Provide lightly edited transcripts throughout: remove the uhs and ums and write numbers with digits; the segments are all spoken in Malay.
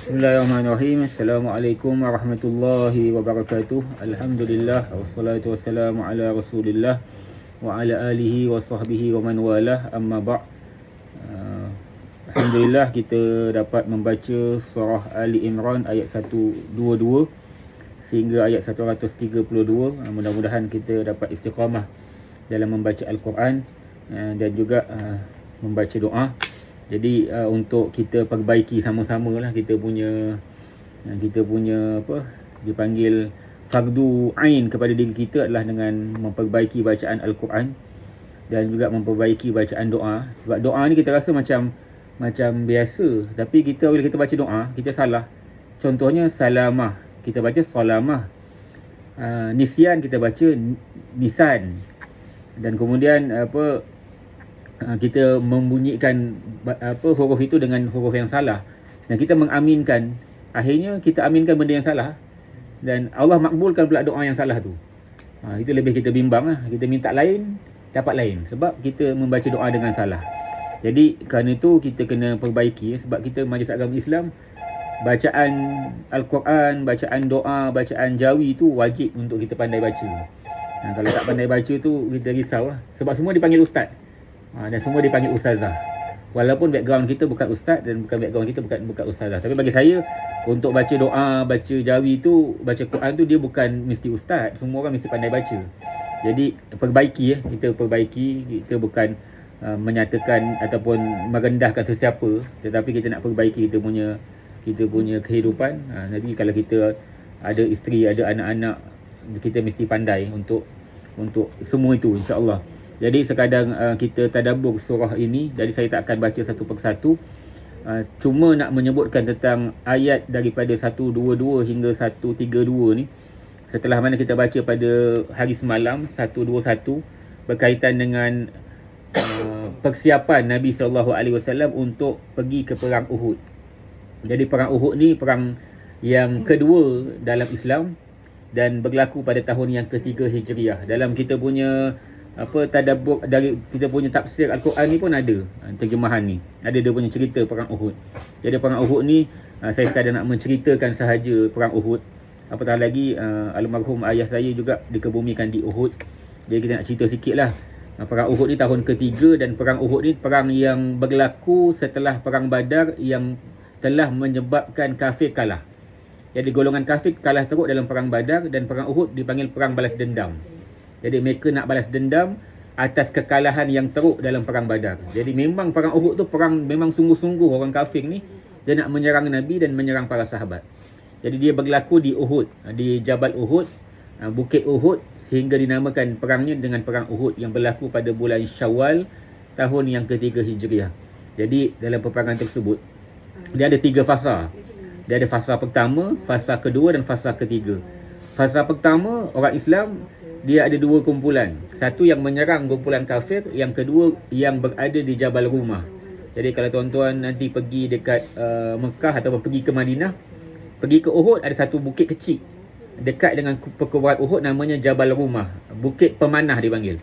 Bismillahirrahmanirrahim. Assalamualaikum warahmatullahi wabarakatuh. Alhamdulillah wassalatu wassalamu ala Rasulillah wa ala alihi wa sahbihi wa man walah. Amma ba'. Alhamdulillah kita dapat membaca surah Ali Imran ayat 122 sehingga ayat 132. Mudah-mudahan kita dapat istiqamah dalam membaca Al-Quran dan juga membaca doa. Jadi untuk kita perbaiki sama-sama lah kita punya apa dipanggil fardu ain kepada diri kita adalah dengan memperbaiki bacaan Al-Quran dan juga memperbaiki bacaan doa. Sebab doa ni kita rasa macam biasa, tapi kita bila kita baca doa kita salah. Contohnya salamah, kita baca salamah. Nisyan kita baca nisan. Dan kemudian kita membunyikan huruf itu dengan huruf yang salah dan kita mengaminkan, akhirnya kita aminkan benda yang salah dan Allah makbulkan pula doa yang salah tu. Itu lebih kita bimbang lah. Kita minta lain dapat lain sebab kita membaca doa dengan salah. Jadi kerana itu kita kena perbaiki, sebab kita majlis agama Islam, bacaan Al-Quran, bacaan doa, bacaan jawi tu wajib untuk kita pandai baca. Kalau tak pandai baca tu kita risau lah. Sebab semua dipanggil ustaz dan semua dipanggil ustazah. Walaupun background kita bukan ustaz dan background kita bukan ustazah. Tapi bagi saya, untuk baca doa, baca jawi tu, baca Quran tu, dia bukan mesti ustaz. Semua orang mesti pandai baca. Jadi perbaiki, kita perbaiki. Kita bukan menyatakan ataupun merendahkan sesiapa, tetapi kita nak perbaiki kita punya kehidupan. Nanti kalau kita ada isteri, ada anak-anak, kita mesti pandai untuk semua itu, insya-Allah. Jadi sekadang kita tadabbur surah ini, jadi saya tak akan baca satu persatu. Cuma nak menyebutkan tentang ayat daripada 122 hingga 132 ni. Setelah mana kita baca pada hari semalam 121 berkaitan dengan persiapan Nabi SAW untuk pergi ke perang Uhud. Jadi perang Uhud ni perang yang kedua dalam Islam dan berlaku pada tahun yang ketiga Hijriah. Dalam kita punya tadabbur dari kita punya tafsir Al-Quran ni pun ada terjemahan ni. Ada dia punya cerita perang Uhud. Jadi perang Uhud ni saya sekadar nak menceritakan sahaja perang Uhud. Apatah lagi almarhum ayah saya juga dikebumikan di Uhud. Jadi kita nak cerita sikit lah. Perang Uhud ni tahun ketiga dan perang Uhud ni perang yang berlaku setelah perang Badar yang telah menyebabkan kafir kalah. Jadi golongan kafir kalah teruk dalam perang Badar dan perang Uhud dipanggil perang balas dendam. Jadi mereka nak balas dendam atas kekalahan yang teruk dalam perang Badar. Jadi memang perang Uhud tu perang memang sungguh-sungguh orang kafir ni dia nak menyerang Nabi dan menyerang para sahabat. Jadi dia berlaku di Uhud, di Jabal Uhud, Bukit Uhud, sehingga dinamakan perangnya dengan perang Uhud yang berlaku pada bulan Syawal tahun yang ketiga Hijriah. Jadi dalam peperangan tersebut dia ada 3 fasa. Dia ada fasa pertama, fasa kedua dan fasa ketiga. Fasa pertama, orang Islam dia ada 2 kumpulan. Satu yang menyerang kumpulan kafir, yang kedua yang berada di Jabal Rumah. Jadi kalau tuan-tuan nanti pergi dekat Mekah ataupun pergi ke Madinah, pergi ke Uhud, ada satu bukit kecil dekat dengan perkuburan Uhud namanya Jabal Rumah. Bukit pemanah dipanggil.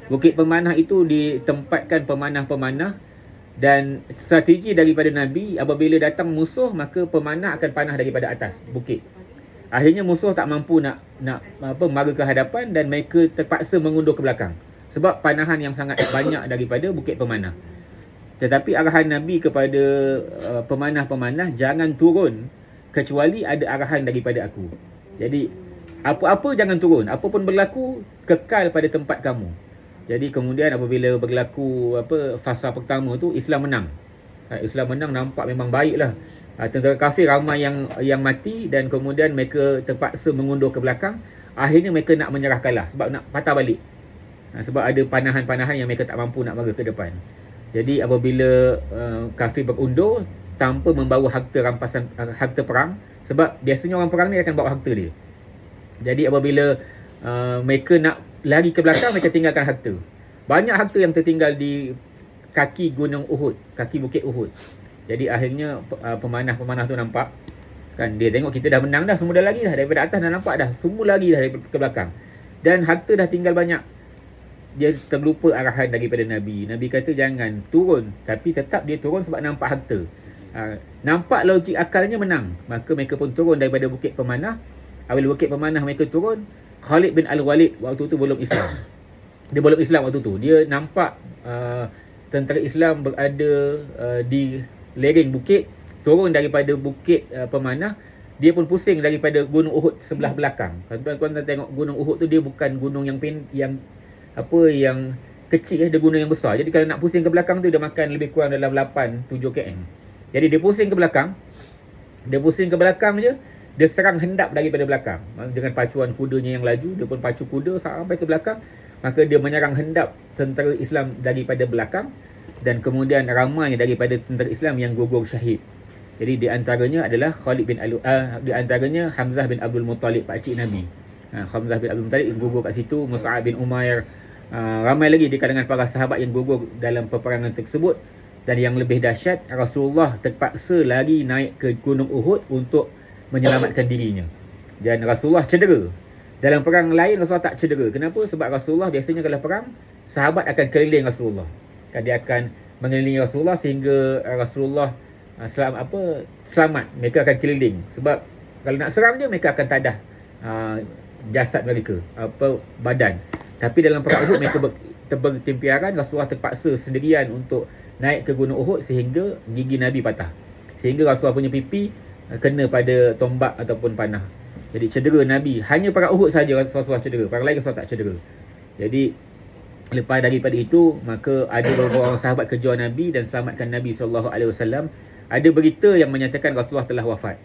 Bukit pemanah itu ditempatkan pemanah-pemanah dan strategi daripada Nabi, apabila datang musuh maka pemanah akan panah daripada atas bukit. Akhirnya musuh tak mampu nak mara ke hadapan dan mereka terpaksa mengundur ke belakang sebab panahan yang sangat banyak daripada bukit pemanah. Tetapi arahan Nabi kepada pemanah-pemanah, jangan turun kecuali ada arahan daripada aku. Jadi apa-apa jangan turun, apa pun berlaku kekal pada tempat kamu. Jadi kemudian apabila berlaku fasa pertama tu, Islam menang. Islam menang, nampak memang baiklah. Tentera kafir ramai yang mati dan kemudian mereka terpaksa mengundur ke belakang. Akhirnya mereka nak menyerah kalah sebab nak patah balik. Sebab ada panahan-panahan yang mereka tak mampu nak mara ke depan. Jadi apabila kafir berundur tanpa membawa harta perang, sebab biasanya orang perang ni akan bawa harta dia. Jadi apabila mereka nak lari ke belakang, mereka tinggalkan harta. Banyak harta yang tertinggal di kaki gunung Uhud, kaki bukit Uhud. Jadi akhirnya pemanah-pemanah tu nampak kan, dia tengok kita dah menang dah, semua dah lari dah daripada atas, dah nampak dah semua lari dah ke belakang dan harta dah tinggal banyak. Dia terlupa arahan daripada Nabi. Nabi kata jangan turun, tapi tetap dia turun sebab nampak harta. Nampak logik akalnya menang, maka mereka pun turun daripada Bukit Pemanah. Apabila Bukit Pemanah mereka turun, Khalid bin Al-Walid waktu tu belum Islam. Dia belum Islam waktu tu. Dia nampak tentera Islam berada di lereng bukit, turun daripada Bukit Pemanah. Dia pun pusing daripada Gunung Uhud sebelah belakang. Kalau tuan-tuan tengok Gunung Uhud tu, dia bukan gunung yang kecil, dia gunung yang besar. Jadi kalau nak pusing ke belakang tu, dia makan lebih kurang dalam 8-7 km. Jadi dia pusing ke belakang. Dia pusing ke belakang je, dia serang hendap daripada belakang. Dengan pacuan kudanya yang laju, dia pun pacu kuda sampai ke belakang. Maka dia menyerang hendap tentera Islam daripada belakang. Dan kemudian ramai daripada tentera Islam yang gugur syahid. Jadi di antaranya adalah di antaranya Hamzah bin Abdul Muttalib, pakcik Nabi. Hamzah bin Abdul Muttalib yang gugur kat situ, Mus'ab bin Umair, ramai lagi di kalangan para sahabat yang gugur dalam peperangan tersebut. Dan yang lebih dahsyat, Rasulullah terpaksa lari naik ke Gunung Uhud untuk menyelamatkan dirinya. Dan Rasulullah cedera. Dalam perang lain Rasulullah tak cedera. Kenapa? Sebab Rasulullah biasanya kalau perang, sahabat akan keliling Rasulullah. Dia akan mengelilingi Rasulullah sehingga Rasulullah selamat. Mereka akan keliling. Sebab kalau nak serang je, mereka akan tadah jasad mereka, badan. Tapi dalam perang Uhud mereka bertempiaran. Rasulullah terpaksa sendirian untuk naik ke Gunung Uhud sehingga gigi Nabi patah. Sehingga Rasulullah punya pipi kena pada tombak ataupun panah. Jadi cedera Nabi. Hanya perang Uhud saja Rasulullah cedera. Perang lain Rasulullah tak cedera. Jadi lepas daripada itu, maka ada beberapa orang sahabat kejar Nabi dan selamatkan Nabi SAW. Ada berita yang menyatakan Rasulullah telah wafat.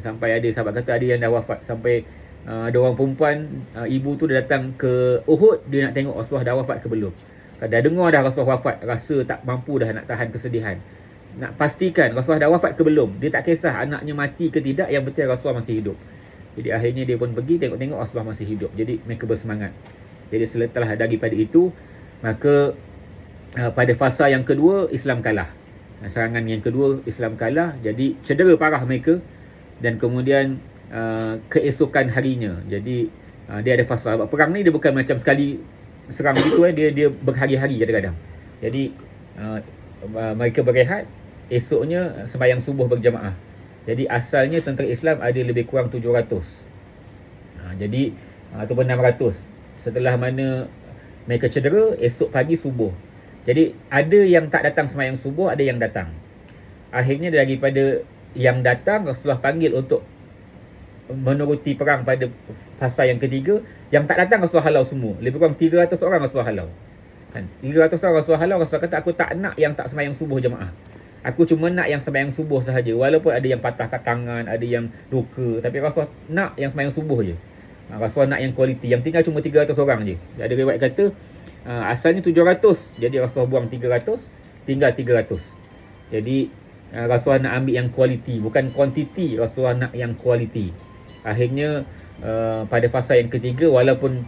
Sampai ada sahabat kata ada yang dah wafat. Sampai ada orang perempuan, ibu tu dia datang ke Uhud, dia nak tengok Rasulullah dah wafat ke belum. Dah dengar dah Rasulullah wafat, rasa tak mampu dah nak tahan kesedihan. Nak pastikan Rasulullah dah wafat ke belum. Dia tak kisah anaknya mati ke tidak, yang penting Rasulullah masih hidup. Jadi akhirnya dia pun pergi tengok-tengok Rasulullah masih hidup. Jadi mereka bersemangat. Jadi setelah daripada itu, maka pada fasa yang kedua Islam kalah. Serangan yang kedua Islam kalah. Jadi cedera parah mereka. Dan kemudian keesokan harinya, jadi dia ada fasa. Perang ni dia bukan macam sekali serang gitu, dia berhari-hari kadang-kadang. Jadi mereka berehat, esoknya sembahyang subuh berjamaah. Jadi asalnya tentera Islam ada lebih kurang 700. Jadi ataupun 600. Setelah mana mereka cedera, esok pagi subuh. Jadi ada yang tak datang sembahyang subuh, ada yang datang. Akhirnya daripada yang datang, Rasulullah panggil untuk menuruti perang pada fasa yang ketiga. Yang tak datang Rasulullah halau semua. Lebih kurang 300 orang Rasulullah halau. 300 orang Rasulullah halau. Rasulullah kata, aku tak nak yang tak sembahyang subuh jemaah. Aku cuma nak yang sembahyang subuh sahaja. Walaupun ada yang patah kat tangan, ada yang luka, tapi Rasulullah nak yang sembahyang subuh je. Rasulullah nak yang kualiti. Yang tinggal cuma 300 orang je. Ada riwayat kata asalnya 700, jadi Rasulullah buang 300, tinggal 300. Jadi Rasulullah nak ambil yang kualiti, bukan kuantiti. Rasulullah nak yang kualiti. Akhirnya pada fasa yang ketiga, walaupun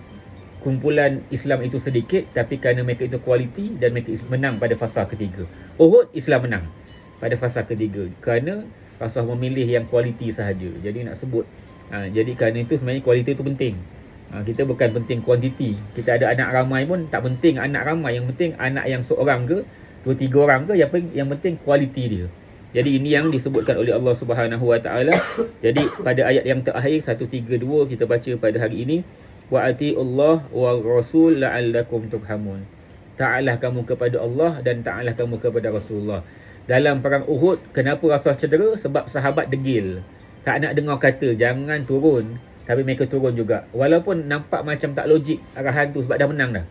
kumpulan Islam itu sedikit, tapi kerana mereka itu kualiti dan mereka menang pada fasa ketiga. Uhud Islam menang pada fasa ketiga kerana Rasulullah memilih yang kualiti sahaja. Jadi nak sebut, jadi kerana itu sebenarnya kualiti itu penting. Kita bukan penting kuantiti. Kita ada anak ramai pun tak penting anak ramai. Yang penting anak yang seorang ke 2-3 orang ke, yang penting kualiti dia. Jadi ini yang disebutkan oleh Allah Subhanahu Wa Taala. Jadi pada ayat yang terakhir 132 kita baca pada hari ini, wa atiullah wa rasul la'allakum turhamun. Taatlah kamu kepada Allah dan taatlah kamu kepada Rasulullah. Dalam perang Uhud, kenapa Rasulullah cedera? Sebab sahabat degil. Tak nak dengar kata jangan turun, tapi mereka turun juga. Walaupun nampak macam tak logik arahan tu sebab dah menang dah.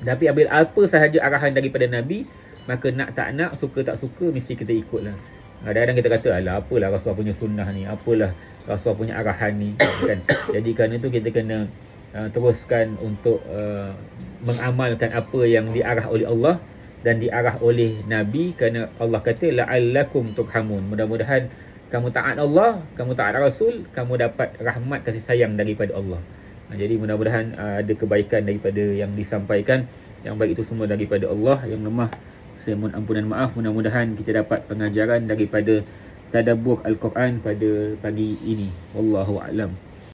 Tapi apabila apa sahaja arahan daripada Nabi, maka nak tak nak, suka tak suka, mesti kita ikutlah. Kadang-kadang kita kata, alah apalah Rasulullah punya sunnah ni, apalah Rasulullah punya arahan ni, kan? Jadi kerana itu kita kena teruskan untuk mengamalkan apa yang diarah oleh Allah dan diarah oleh Nabi. Kerana Allah kata la'allakum turhamun. Mudah-mudahan kamu taat Allah, kamu taat Rasul, kamu dapat rahmat kasih sayang daripada Allah. Jadi mudah-mudahan ada kebaikan daripada yang disampaikan. Yang baik itu semua daripada Allah, yang lemah saya mohon ampunan maaf. Mudah-mudahan kita dapat pengajaran daripada tadabbur Al-Quran pada pagi ini. Wallahu a'lam.